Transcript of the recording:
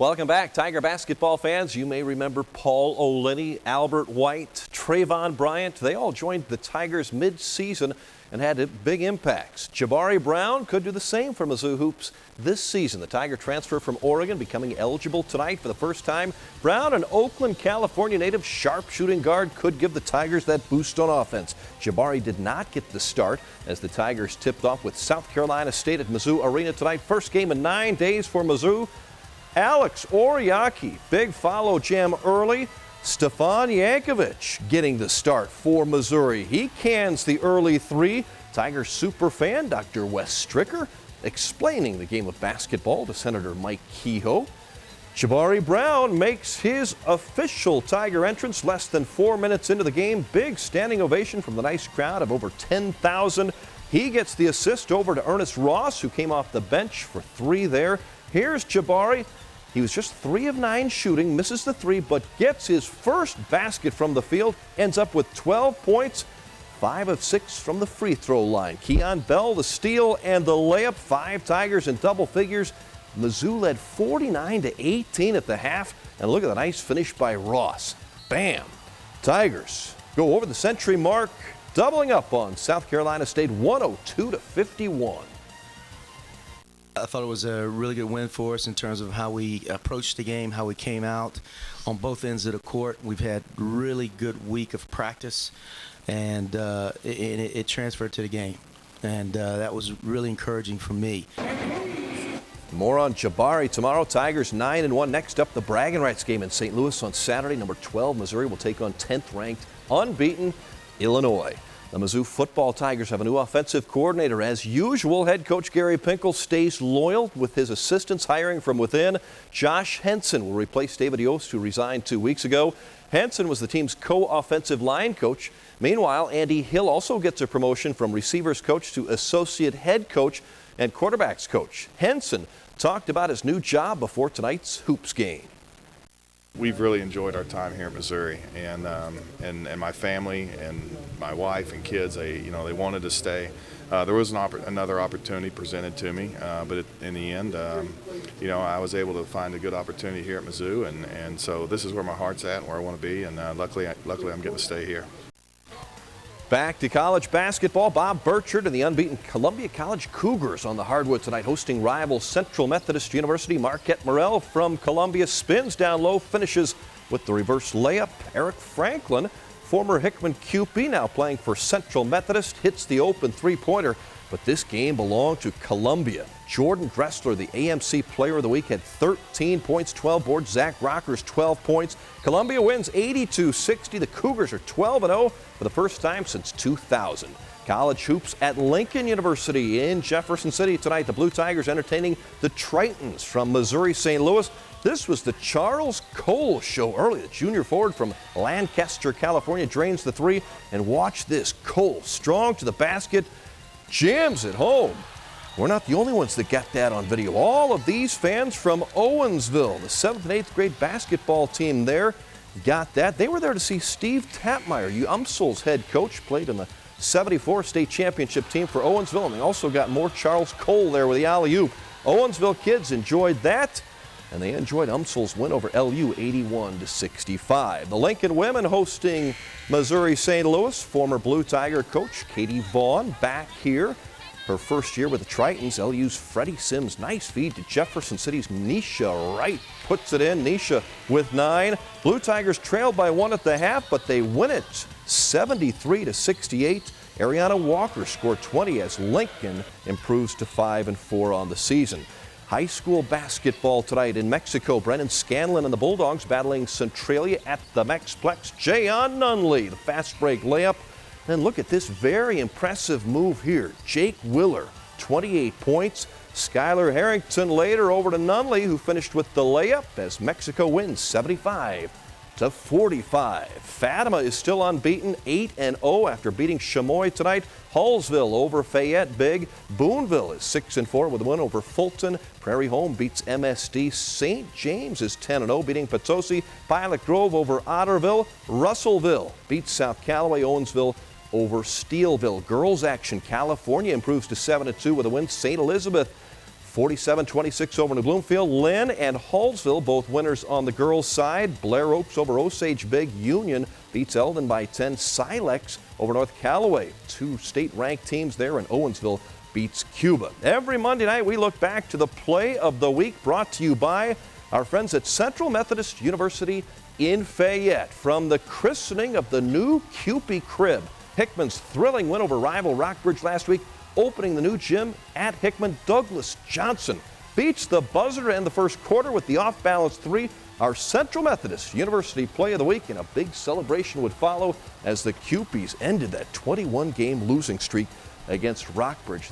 Welcome back, Tiger basketball fans. You may remember Paul O'Linney, Albert White, Trayvon Bryant. They all joined the Tigers mid-season and had big impacts. Jabari Brown could do the same for Mizzou Hoops this season. The Tiger transfer from Oregon becoming eligible tonight for the first time. Brown, an Oakland, California native sharpshooting guard, could give the Tigers that boost on offense. Jabari did not get the start as the Tigers tipped off with South Carolina State at Mizzou Arena tonight. First game in 9 days for Mizzou. Alex Oriaki, big follow jam early. Stefan Yankovic getting the start for Missouri. He cans the early three. Tiger superfan Dr. Wes Stricker explaining the game of basketball to Senator Mike Kehoe. Jabari Brown makes his official Tiger entrance less than 4 minutes into the game. Big standing ovation from the nice crowd of over 10,000. He gets the assist over to Ernest Ross, who came off the bench for three there. Here's Jabari. He was just 3 of 9 shooting, misses the three, but gets his first basket from the field, ends up with 12 points, 5 of 6 from the free throw line. Keon Bell, the steal and the layup, 5 Tigers in double figures. Mizzou led 49-18 at the half, and look at the nice finish by Ross. Bam! Tigers go over the century mark, doubling up on South Carolina State 102-51. I thought it was a really good win for us in terms of how we approached the game, how we came out on both ends of the court. We've had a really good week of practice, and it transferred to the game. And that was really encouraging for me. More on Jabari tomorrow. Tigers 9-1. Next up, the bragging rights game in St. Louis on Saturday. Number 12, Missouri will take on 10th-ranked, unbeaten Illinois. The Mizzou football Tigers have a new offensive coordinator. As usual, head coach Gary Pinkel stays loyal with his assistants hiring from within. Josh Henson will replace David Yost, who resigned 2 weeks ago. Henson was the team's co-offensive line coach. Meanwhile, Andy Hill also gets a promotion from receivers coach to associate head coach and quarterbacks coach. Henson talked about his new job before tonight's hoops game. We've really enjoyed our time here in Missouri, and my family and my wife and kids, they wanted to stay. There was another opportunity presented to me, but in the end, I was able to find a good opportunity here at Mizzou, and so this is where my heart's at and where I want to be, and luckily I'm getting to stay here. Back to college basketball. Bob Burchard and the unbeaten Columbia College Cougars on the hardwood tonight, hosting rival Central Methodist University. Marquette Morrell from Columbia spins down low, finishes with the reverse layup. Eric Franklin, former Hickman QP, now playing for Central Methodist, hits the open three-pointer. But this game belonged to Columbia. Jordan Dressler, the AMC Player of the Week, had 13 points, 12 boards. Zach Rockers, 12 points. Columbia wins 82-60. The Cougars are 12-0 for the first time since 2000. College hoops at Lincoln University in Jefferson City tonight. The Blue Tigers entertaining the Tritons from Missouri St. Louis. This was the Charles Cole show early. The junior forward from Lancaster, California, drains the three. And watch this. Cole, strong to the basket, jams it home. We're not the only ones that got that on video. All of these fans from Owensville, the 7th and 8th grade basketball team there, got that. They were there to see Steve Tapmeyer, UMSL's head coach, played in the 74 state championship team for Owensville, and they also got more Charles Cole there with the alley-oop. Owensville kids enjoyed that, and they enjoyed UMSL's win over LU 81-65. The Lincoln women hosting Missouri St. Louis. Former Blue Tiger coach Katie Vaughn back here. Her first year with the Tritons. LU's Freddie Sims, nice feed to Jefferson City's Nisha Wright, puts it in. Nisha with 9. Blue Tigers trailed by 1 at the half, but they win it 73-68. Ariana Walker scored 20 as Lincoln improves to 5-4 on the season. High school basketball tonight in Mexico. Brennan Scanlon and the Bulldogs battling Centralia at the Mexplex. Jayon Nunley, the fast break layup. Then look at this very impressive move here. Jake Willer, 28 points. Skylar Harrington later over to Nunley, who finished with the layup as Mexico wins 75-45. Fatima is still unbeaten, 8-0 after beating Chamois tonight. Hallsville over Fayette big. Boonville is 6-4 with a win over Fulton. Prairie Home beats MSD. St. James is 10-0, beating Potosi. Pilot Grove over Otterville. Russellville beats South Callaway. Owensville over Steelville. Girls action. California improves to 7-2 with a win. St. Elizabeth 47-26 over New Bloomfield. Lynn and Hallsville, both winners on the girls' side. Blair Oaks over Osage Big. Union beats Eldon by 10. Silex over North Callaway. 2 state-ranked teams there, and Owensville beats Cuba. Every Monday night, we look back to the play of the week, brought to you by our friends at Central Methodist University in Fayette. From the christening of the new Kewpie Crib, Hickman's thrilling win over rival Rockbridge last week, opening the new gym at Hickman. Douglas Johnson beats the buzzer in the first quarter with the off-balance 3. Our Central Methodist University play of the week, and a big celebration would follow as the Kewpies ended that 21-game losing streak against Rockbridge.